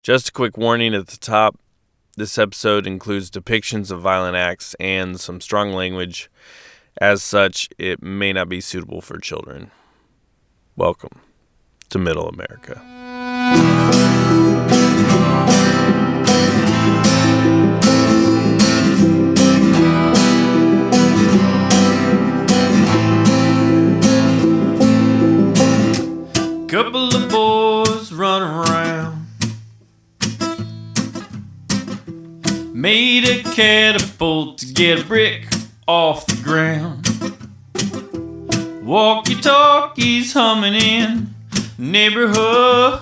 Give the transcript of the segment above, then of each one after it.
Just a quick warning at the top. This episode includes depictions of violent acts and some strong language. As such, it may not be suitable for children. Welcome to Middle America. Couple of boys run around, made a catapult to get a brick off the ground. Walkie-talkies humming in neighborhood.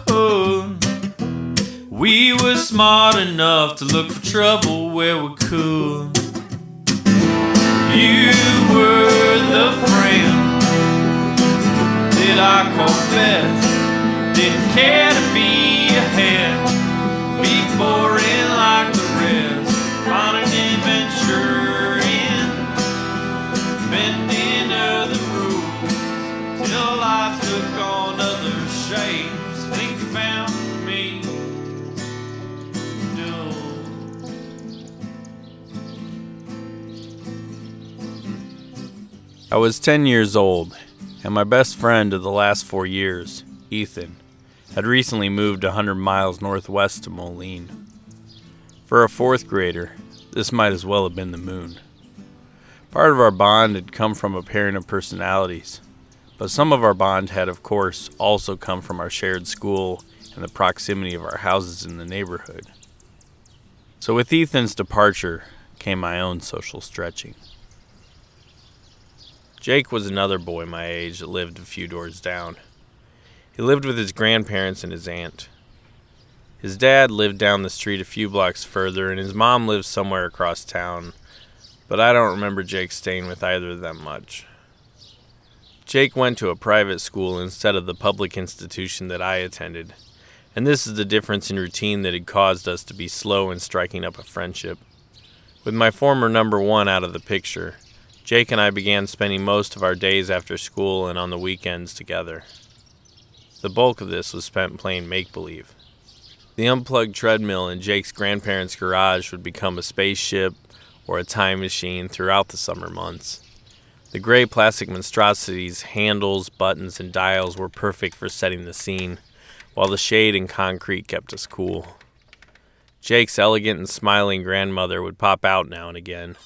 We were smart enough to look for trouble where we could. You were the friend that I called best. Didn't care to be ahead, be boring like the rest. Found an adventure in bending other rules till life took on other shapes. Think you found me I was 10 years old, and my best friend of the last 4 years, Ethan, had recently moved 100 miles northwest to Moline. For a fourth grader, this might as well have been the moon. Part of our bond had come from a pairing of personalities, but some of our bond had, of course, also come from our shared school and the proximity of our houses in the neighborhood. So with Ethan's departure came my own social stretching. Jake was another boy my age that lived a few doors down. He lived with his grandparents and his aunt. His dad lived down the street a few blocks further, and his mom lived somewhere across town, but I don't remember Jake staying with either of them much. Jake went to a private school instead of the public institution that I attended, and this is the difference in routine that had caused us to be slow in striking up a friendship. With my former number one out of the picture, Jake and I began spending most of our days after school and on the weekends together. The bulk of this was spent playing make-believe. The unplugged treadmill in Jake's grandparents' garage would become a spaceship or a time machine throughout the summer months. The gray plastic monstrosities' handles, buttons, and dials were perfect for setting the scene, while the shade and concrete kept us cool. Jake's elegant and smiling grandmother would pop out now and again,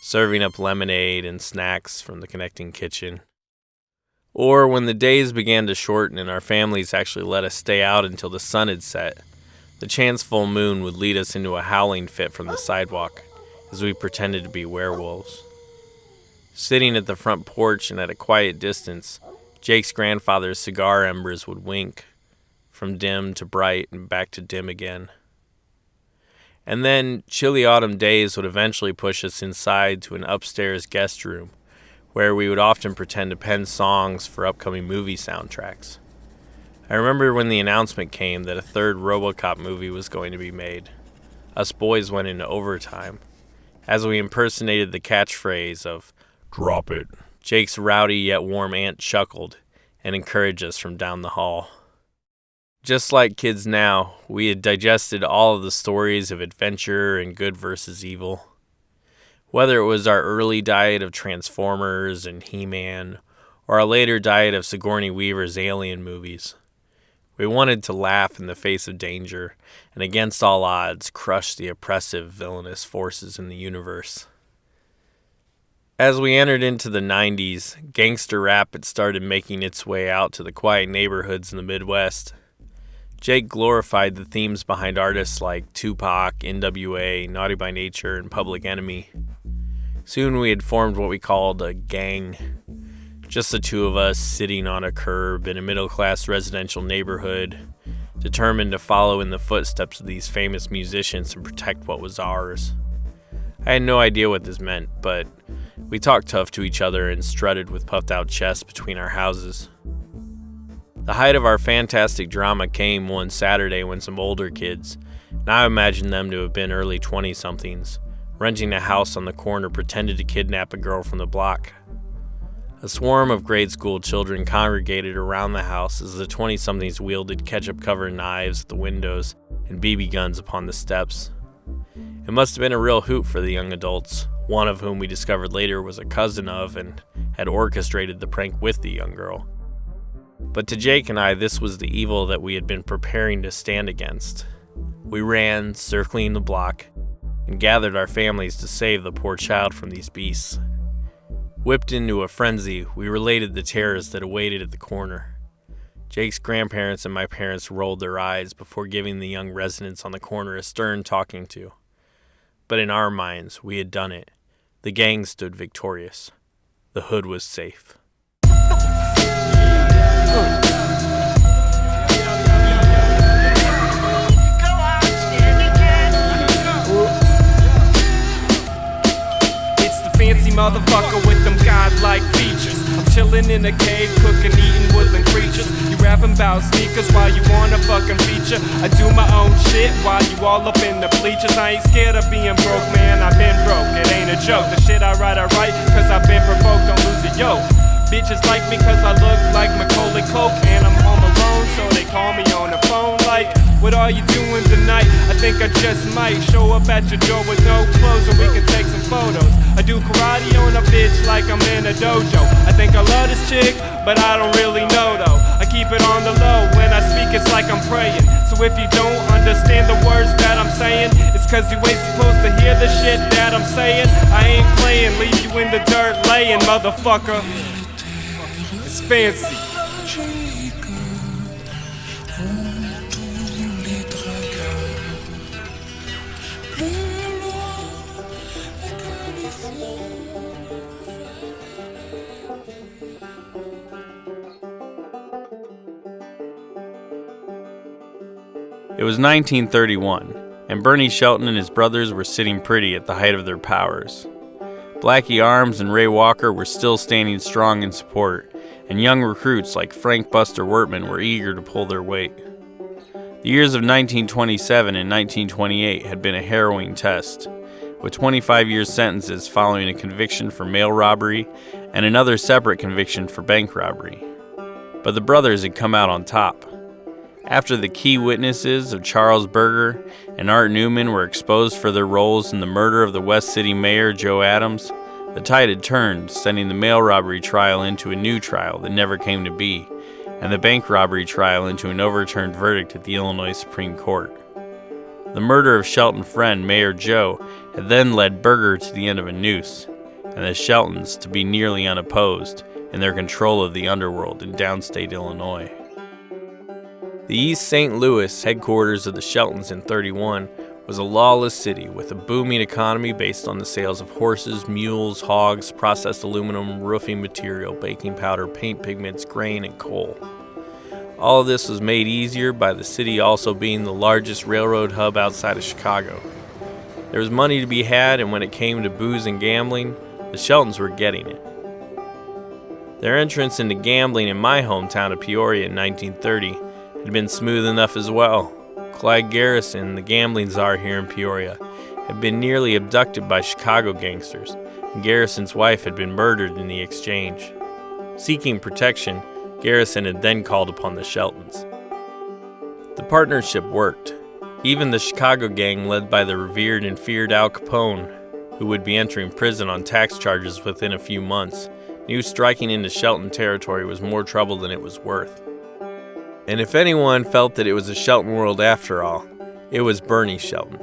serving up lemonade and snacks from the connecting kitchen. Or when the days began to shorten and our families actually let us stay out until the sun had set, the chance full moon would lead us into a howling fit from the sidewalk as we pretended to be werewolves. Sitting at the front porch and at a quiet distance, Jake's grandfather's cigar embers would wink, from dim to bright and back to dim again. And then chilly autumn days would eventually push us inside to an upstairs guest room, where we would often pretend to pen songs for upcoming movie soundtracks. I remember when the announcement came that a third RoboCop movie was going to be made. Us boys went into overtime, as we impersonated the catchphrase of, "Drop it." Jake's rowdy yet warm aunt chuckled and encouraged us from down the hall. Just like kids now, we had digested all of the stories of adventure and good versus evil. Whether it was our early diet of Transformers and He-Man, or our later diet of Sigourney Weaver's Alien movies, we wanted to laugh in the face of danger and against all odds crush the oppressive, villainous forces in the universe. As we entered into the 90s, gangster rap had started making its way out to the quiet neighborhoods in the Midwest. Jake glorified the themes behind artists like Tupac, NWA, Naughty by Nature, and Public Enemy. Soon we had formed what we called a gang. Just the two of us sitting on a curb in a middle-class residential neighborhood, determined to follow in the footsteps of these famous musicians and protect what was ours. I had no idea what this meant, but we talked tough to each other and strutted with puffed-out chests between our houses. The height of our fantastic drama came one Saturday when some older kids, and I imagine them to have been early 20-somethings, renting a house on the corner, pretended to kidnap a girl from the block. A swarm of grade school children congregated around the house as the 20-somethings wielded ketchup-covered knives at the windows and BB guns upon the steps. It must have been a real hoot for the young adults, one of whom we discovered later was a cousin of and had orchestrated the prank with the young girl. But to Jake and I, this was the evil that we had been preparing to stand against. We ran, circling the block, and gathered our families to save the poor child from these beasts. Whipped into a frenzy, we related the terrors that awaited at the corner. Jake's grandparents and my parents rolled their eyes before giving the young residents on the corner a stern talking to. But in our minds, we had done it. The gang stood victorious. The hood was safe. Fancy motherfucker with them godlike features. I'm chillin' in a cave, cooking, eating woodland creatures. You rapping about sneakers while you want a fucking feature. I do my own shit while you all up in the bleachers. I ain't scared of being broke, man, I've been broke. It ain't a joke, the shit I write, cause I've been provoked, don't lose a yoke. Bitches like me cause I look like Macaulay Culkin, and I'm home alone, so they call me on the phone like, what are you doing tonight? I think I just might show up at your door with no clothes and we can take some photos. I do karate on a bitch like I'm in a dojo. I think I love this chick, but I don't really know though. I keep it on the low, when I speak it's like I'm praying. So if you don't understand the words that I'm saying, it's cause you ain't supposed to hear the shit that I'm saying. I ain't playing, leave you in the dirt laying, motherfucker. It's fancy. It was 1931, and Bernie Shelton and his brothers were sitting pretty at the height of their powers. Blackie Arms and Ray Walker were still standing strong in support, and young recruits like Frank Buster Wertman were eager to pull their weight. The years of 1927 and 1928 had been a harrowing test, with 25-year sentences following a conviction for mail robbery and another separate conviction for bank robbery. But the brothers had come out on top. After the key witnesses of Charles Berger and Art Newman were exposed for their roles in the murder of the West City mayor, Joe Adams, the tide had turned, sending the mail robbery trial into a new trial that never came to be, and the bank robbery trial into an overturned verdict at the Illinois Supreme Court. The murder of Shelton friend Mayor Joe had then led Berger to the end of a noose, and the Sheltons to be nearly unopposed in their control of the Underworld in downstate Illinois. The East St. Louis headquarters of the Sheltons in 31 was a lawless city with a booming economy based on the sales of horses, mules, hogs, processed aluminum, roofing material, baking powder, paint pigments, grain, and coal. All of this was made easier by the city also being the largest railroad hub outside of Chicago. There was money to be had, and when it came to booze and gambling, the Sheltons were getting it. Their entrance into gambling in my hometown of Peoria in 1930 had been smooth enough as well. Clyde Garrison, the gambling czar here in Peoria, had been nearly abducted by Chicago gangsters, and Garrison's wife had been murdered in the exchange. Seeking protection, Garrison had then called upon the Sheltons. The partnership worked. Even the Chicago gang led by the revered and feared Al Capone, who would be entering prison on tax charges within a few months, knew striking into Shelton territory was more trouble than it was worth. And if anyone felt that it was a Shelton world after all, it was Bernie Shelton.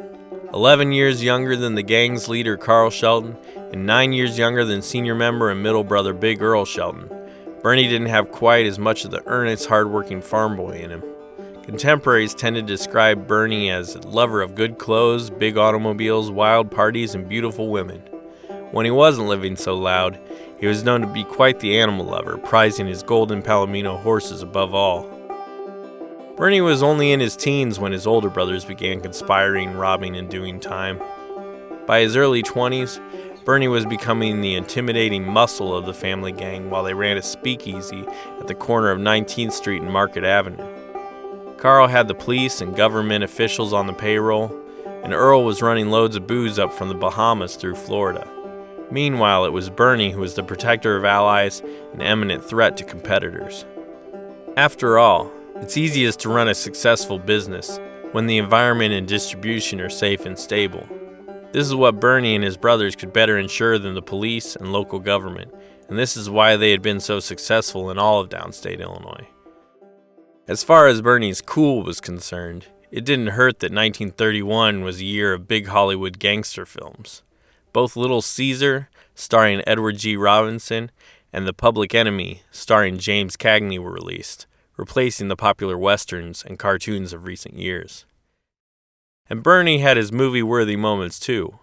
11 years younger than the gang's leader Carl Shelton, and 9 years younger than senior member and middle brother Big Earl Shelton, Bernie didn't have quite as much of the earnest, hard-working farm boy in him. Contemporaries tended to describe Bernie as a lover of good clothes, big automobiles, wild parties, and beautiful women. When he wasn't living so loud, he was known to be quite the animal lover, prizing his golden Palomino horses above all. Bernie was only in his teens when his older brothers began conspiring, robbing, and doing time. By his early 20s, Bernie was becoming the intimidating muscle of the family gang while they ran a speakeasy at the corner of 19th Street and Market Avenue. Carl had the police and government officials on the payroll, and Earl was running loads of booze up from the Bahamas through Florida. Meanwhile, it was Bernie who was the protector of allies and eminent threat to competitors. After all, it's easiest to run a successful business when the environment and distribution are safe and stable. This is what Bernie and his brothers could better ensure than the police and local government, and this is why they had been so successful in all of downstate Illinois. As far as Bernie's cool was concerned, it didn't hurt that 1931 was a year of big Hollywood gangster films. Both Little Caesar, starring Edward G. Robinson, and The Public Enemy, starring James Cagney, were released, replacing the popular westerns and cartoons of recent years. And Bernie had his movie-worthy moments too.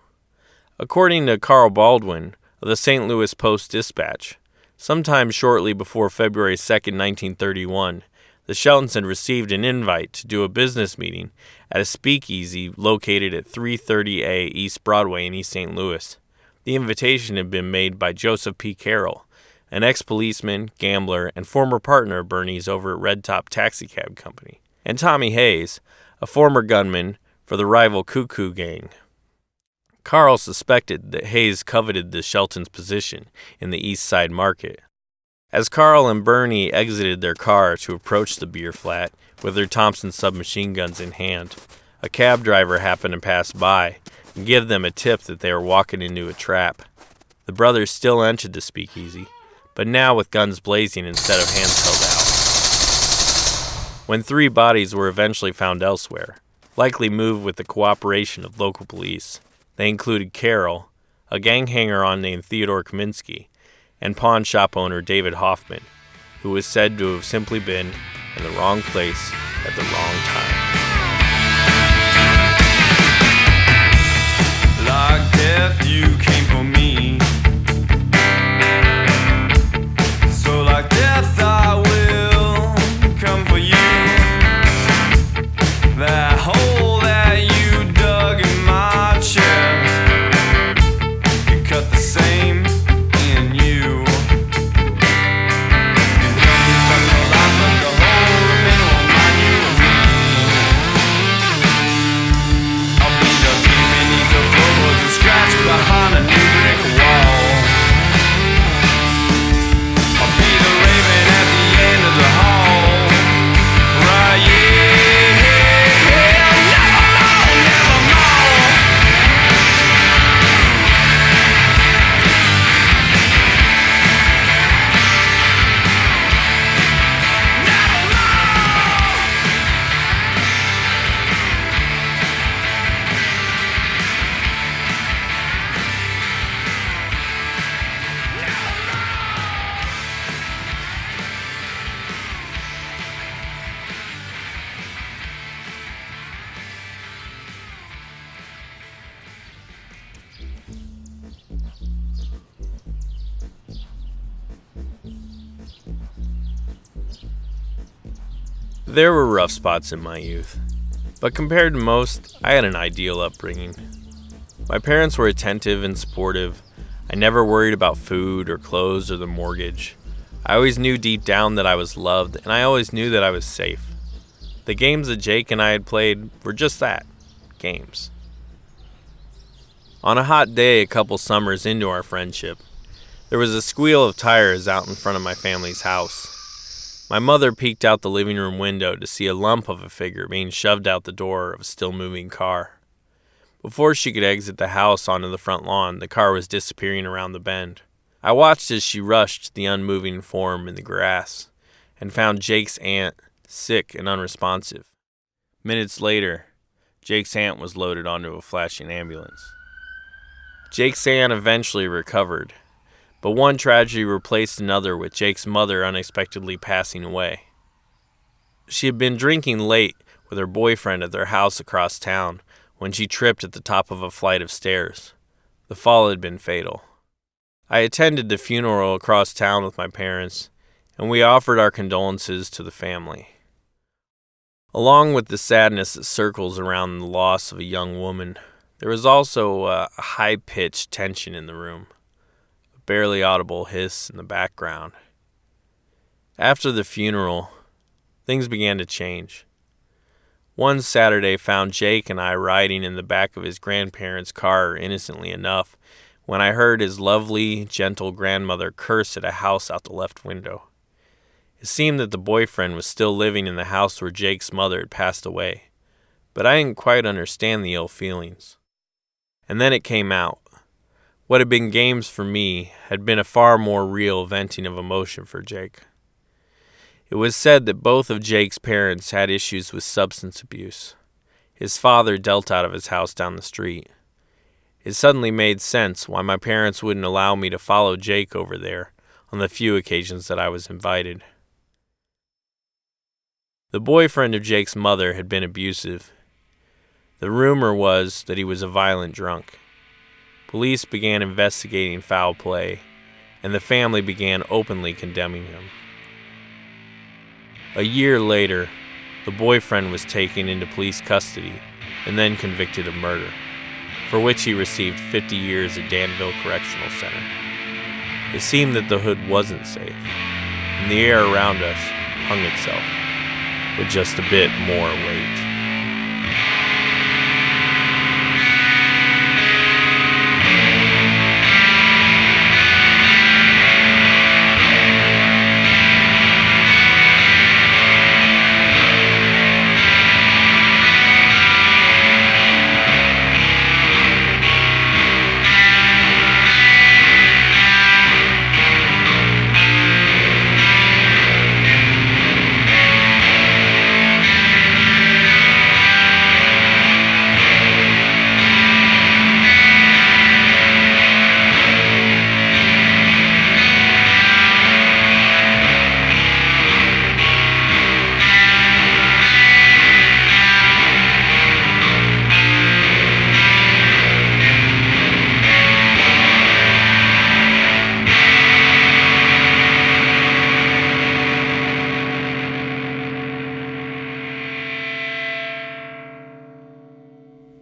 According to Carl Baldwin of the St. Louis Post-Dispatch, sometime shortly before February 2, 1931, the Sheltons had received an invite to do a business meeting at a speakeasy located at 330A East Broadway in East St. Louis. The invitation had been made by Joseph P. Carroll, an ex-policeman, gambler, and former partner of Bernie's over at Red Top Taxi Cab Company, and Tommy Hayes, a former gunman for the rival Cuckoo Gang. Carl suspected that Hayes coveted the Sheltons' position in the East Side market. As Carl and Bernie exited their car to approach the beer flat with their Thompson submachine guns in hand, a cab driver happened to pass by and give them a tip that they were walking into a trap. The brothers still entered the speakeasy, but now with guns blazing instead of hands held out. When 3 bodies were eventually found elsewhere, likely moved with the cooperation of local police, they included Carroll, a gang hanger-on named Theodore Kaminsky, and pawn shop owner David Hoffman, who was said to have simply been in the wrong place at the wrong time. Like death, you came for me. So like death, I will come for you. That hole that you dug in my chest, you cut the same in you. You held me from the life of the whole remaining on you and me. I'll be the thief beneath the floorboards and scratch behind a new brick wall. I'll be the raven at the end of the hall. Right, yeah. There were rough spots in my youth, but compared to most, I had an ideal upbringing. My parents were attentive and supportive. I never worried about food or clothes or the mortgage. I always knew deep down that I was loved, and I always knew that I was safe. The games that Jake and I had played were just that, games. On a hot day a couple summers into our friendship, there was a squeal of tires out in front of my family's house. My mother peeked out the living room window to see a lump of a figure being shoved out the door of a still-moving car. Before she could exit the house onto the front lawn, the car was disappearing around the bend. I watched as she rushed the unmoving form in the grass and found Jake's aunt sick and unresponsive. Minutes later, Jake's aunt was loaded onto a flashing ambulance. Jake's aunt eventually recovered, but one tragedy replaced another with Jake's mother unexpectedly passing away. She had been drinking late with her boyfriend at their house across town when she tripped at the top of a flight of stairs. The fall had been fatal. I attended the funeral across town with my parents, and we offered our condolences to the family. Along with the sadness that circles around the loss of a young woman, there was also a high-pitched tension in the room, a barely audible hiss in the background. After the funeral, things began to change. One Saturday found Jake and I riding in the back of his grandparents' car innocently enough when I heard his lovely, gentle grandmother curse at a house out the left window. It seemed that the boyfriend was still living in the house where Jake's mother had passed away, but I didn't quite understand the ill feelings. And then it came out. What had been games for me had been a far more real venting of emotion for Jake. It was said that both of Jake's parents had issues with substance abuse. His father dealt out of his house down the street. It suddenly made sense why my parents wouldn't allow me to follow Jake over there on the few occasions that I was invited. The boyfriend of Jake's mother had been abusive. The rumor was that he was a violent drunk. Police began investigating foul play, and the family began openly condemning him. A year later, the boyfriend was taken into police custody and then convicted of murder, for which he received 50 years at Danville Correctional Center. It seemed that the hood wasn't safe, and the air around us hung itself with just a bit more weight.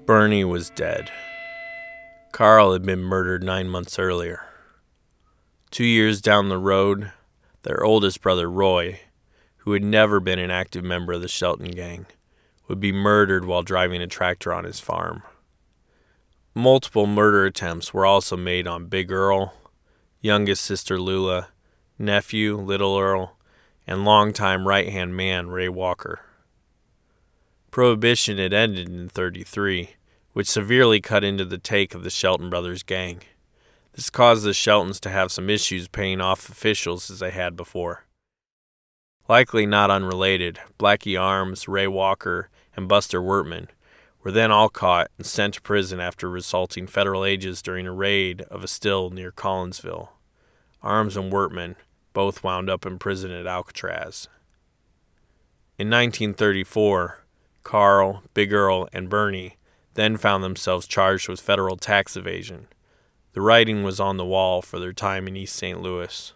Bernie was dead. Carl had been murdered 9 months earlier. 2 years down the road, their oldest brother, Roy, who had never been an active member of the Shelton Gang, would be murdered while driving a tractor on his farm. Multiple murder attempts were also made on Big Earl, youngest sister Lula, nephew Little Earl, and longtime right-hand man Ray Walker. Prohibition had ended in '33, which severely cut into the take of the Shelton Brothers Gang. This caused the Sheltons to have some issues paying off officials as they had before. Likely not unrelated, Blackie Arms, Ray Walker, and Buster Wertman were then all caught and sent to prison after assaulting federal agents during a raid of a still near Collinsville. Arms and Wertman both wound up in prison at Alcatraz. In 1934, Carl, Big Earl, and Bernie then found themselves charged with federal tax evasion. The writing was on the wall for their time in East St. Louis.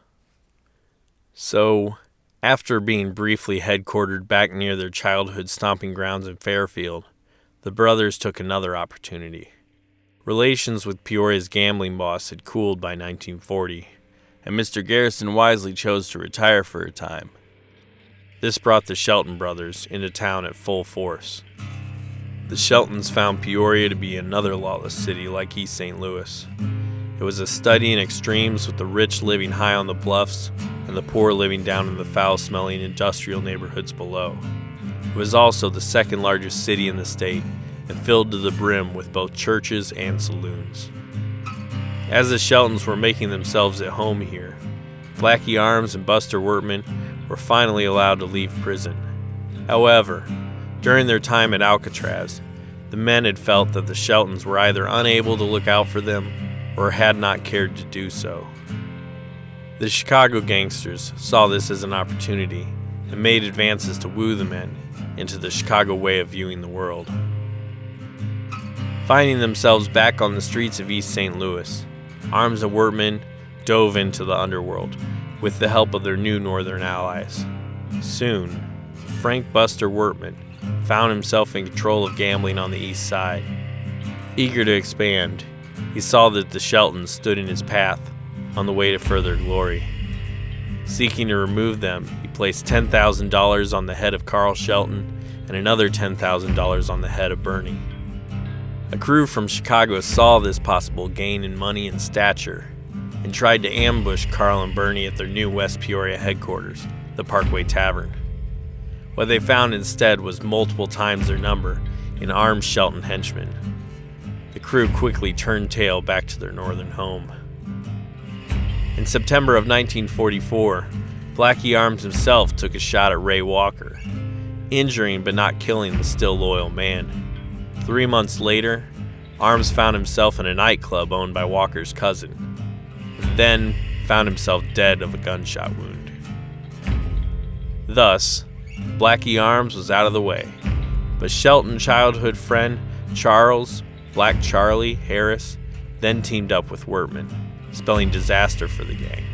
So, after being briefly headquartered back near their childhood stomping grounds in Fairfield, the brothers took another opportunity. Relations with Peoria's gambling boss had cooled by 1940, and Mr. Garrison wisely chose to retire for a time. This brought the Shelton brothers into town at full force. The Sheltons found Peoria to be another lawless city like East St. Louis. It was a study in extremes, with the rich living high on the bluffs and the poor living down in the foul-smelling industrial neighborhoods below. It was also the second largest city in the state and filled to the brim with both churches and saloons. As the Sheltons were making themselves at home here, Blackie Arms and Buster Wertman were finally allowed to leave prison. However, during their time at Alcatraz, the men had felt that the Sheltons were either unable to look out for them or had not cared to do so. The Chicago gangsters saw this as an opportunity and made advances to woo the men into the Chicago way of viewing the world. Finding themselves back on the streets of East St. Louis, Arms and Wertman dove into the Underworld with the help of their new northern allies. Soon, Frank Buster Wertman found himself in control of gambling on the east side. Eager to expand, he saw that the Sheltons stood in his path on the way to further glory. Seeking to remove them, he placed $10,000 on the head of Carl Shelton and another $10,000 on the head of Bernie. A crew from Chicago saw this possible gain in money and stature and tried to ambush Carl and Bernie at their new West Peoria headquarters, the Parkway Tavern. What they found instead was multiple times their number and armed Shelton henchmen. The crew quickly turned tail back to their northern home. In September of 1944, Blackie Arms himself took a shot at Ray Walker, injuring but not killing the still loyal man. 3 months later, Arms found himself in a nightclub owned by Walker's cousin, and then found himself dead of a gunshot wound. Thus, Blackie Arms was out of the way, but Shelton childhood friend Charles Black Charlie Harris then teamed up with Wortman, spelling disaster for the gang.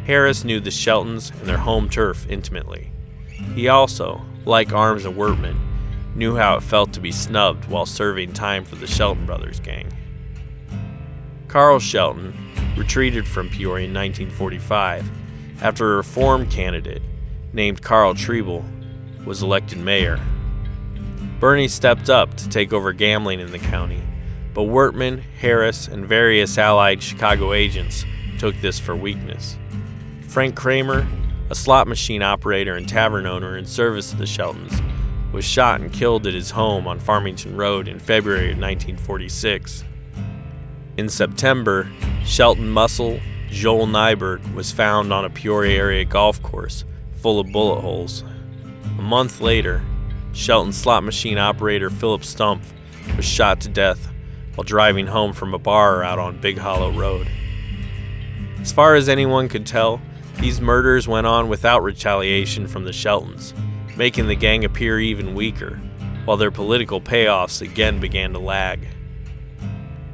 Harris knew the Sheltons and their home turf intimately. He also, like Arms and Wortman, knew how it felt to be snubbed while serving time for the Shelton Brothers Gang. Carl Shelton retreated from Peoria in 1945 after a reform candidate named Carl Treble was elected mayor. Bernie stepped up to take over gambling in the county, but Wortman, Harris, and various allied Chicago agents took this for weakness. Frank Kramer, a slot machine operator and tavern owner in service to the Sheltons, was shot and killed at his home on Farmington Road in February of 1946. In September, Shelton muscle Joel Nyberg was found on a Peoria area golf course full of bullet holes. A month later, Shelton slot machine operator Philip Stumpf was shot to death while driving home from a bar out on Big Hollow Road. As far as anyone could tell, these murders went on without retaliation from the Sheltons, making the gang appear even weaker, while their political payoffs again began to lag.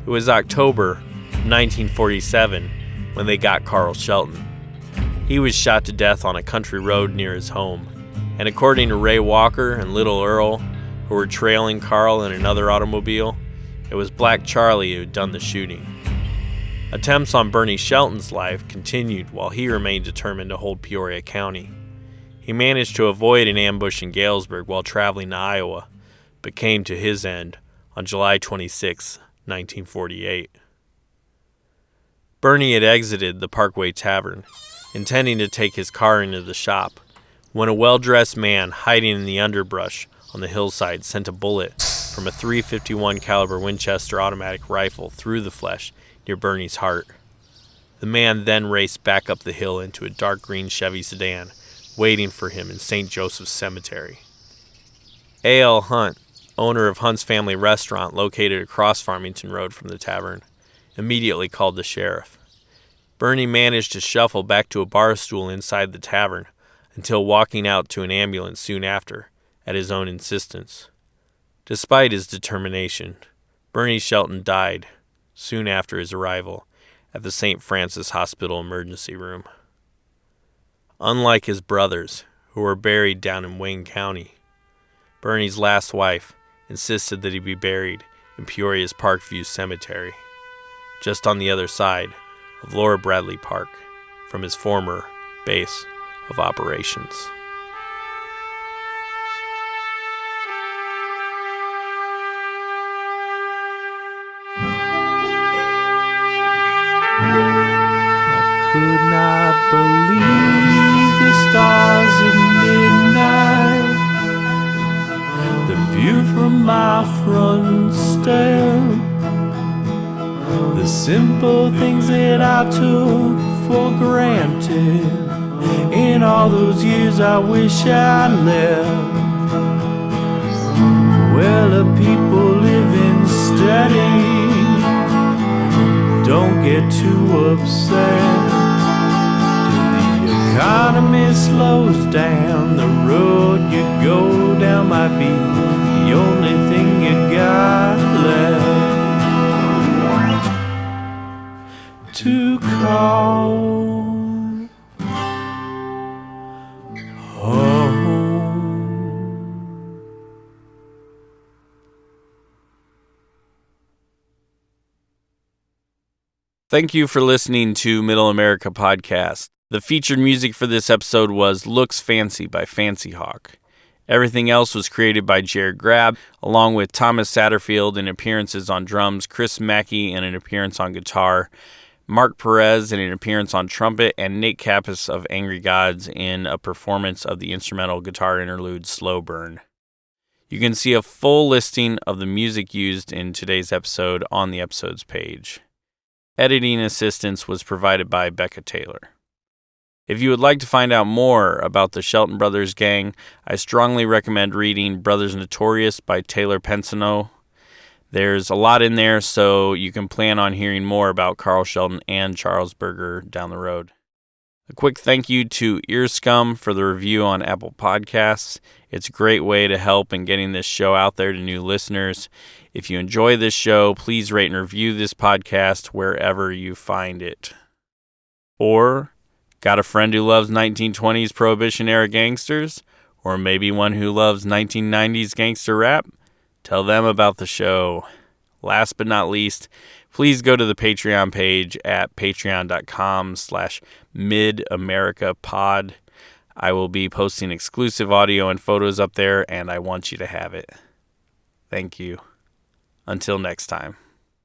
It was October 1947 when they got Carl Shelton. He was shot to death on a country road near his home, and according to Ray Walker and Little Earl, who were trailing Carl in another automobile, it was Black Charlie who had done the shooting. Attempts on Bernie Shelton's life continued while he remained determined to hold Peoria County. He managed to avoid an ambush in Galesburg while traveling to Iowa, but came to his end on July 26, 1948. Bernie had exited the Parkway Tavern, intending to take his car into the shop, when a well-dressed man hiding in the underbrush on the hillside sent a bullet from a .351 caliber Winchester automatic rifle through the flesh near Bernie's heart. The man then raced back up the hill into a dark green Chevy sedan, waiting for him in St. Joseph's Cemetery. A.L. Hunt, owner of Hunt's Family Restaurant located across Farmington Road from the tavern, immediately called the sheriff. Bernie managed to shuffle back to a bar stool inside the tavern until walking out to an ambulance soon after, at his own insistence. Despite his determination, Bernie Shelton died soon after his arrival at the St. Francis Hospital emergency room. Unlike his brothers, who were buried down in Wayne County, Bernie's last wife insisted that he be buried in Peoria's Parkview Cemetery, just on the other side of Laura Bradley Park, from his former base of operations. I could not believe the stars at midnight, the view from my front step, the simple things that I took for granted. In all those years I wish I'd left. Well, the people living steady, don't get too upset. Till the economy slows down, the road you go down might be the only thing you got left to call home. Thank you for listening to Middle America Podcast. The featured music for this episode was Looks Fancy by Fancy Hawk. Everything else was created by Jared Grabb, along with Thomas Satterfield in appearances on drums, Chris Mackey in an appearance on guitar, Mark Perez in an appearance on trumpet, and Nate Kappas of Angry Gods in a performance of the instrumental guitar interlude Slow Burn. You can see a full listing of the music used in today's episode on the episode's page. Editing assistance was provided by Becca Taylor. If you would like to find out more about the Shelton Brothers Gang, I strongly recommend reading Brothers Notorious by Taylor Pensano. There's a lot in there, so you can plan on hearing more about Carl Shelton and Charles Berger down the road. A quick thank you to Earscum for the review on Apple Podcasts. It's a great way to help in getting this show out there to new listeners. If you enjoy this show, please rate and review this podcast wherever you find it. Or got a friend who loves 1920s Prohibition-era gangsters? Or maybe one who loves 1990s gangster rap? Tell them about the show. Last but not least, please go to the Patreon page at patreon.com/midamericapod. I will be posting exclusive audio and photos up there, and I want you to have it. Thank you. Until next time.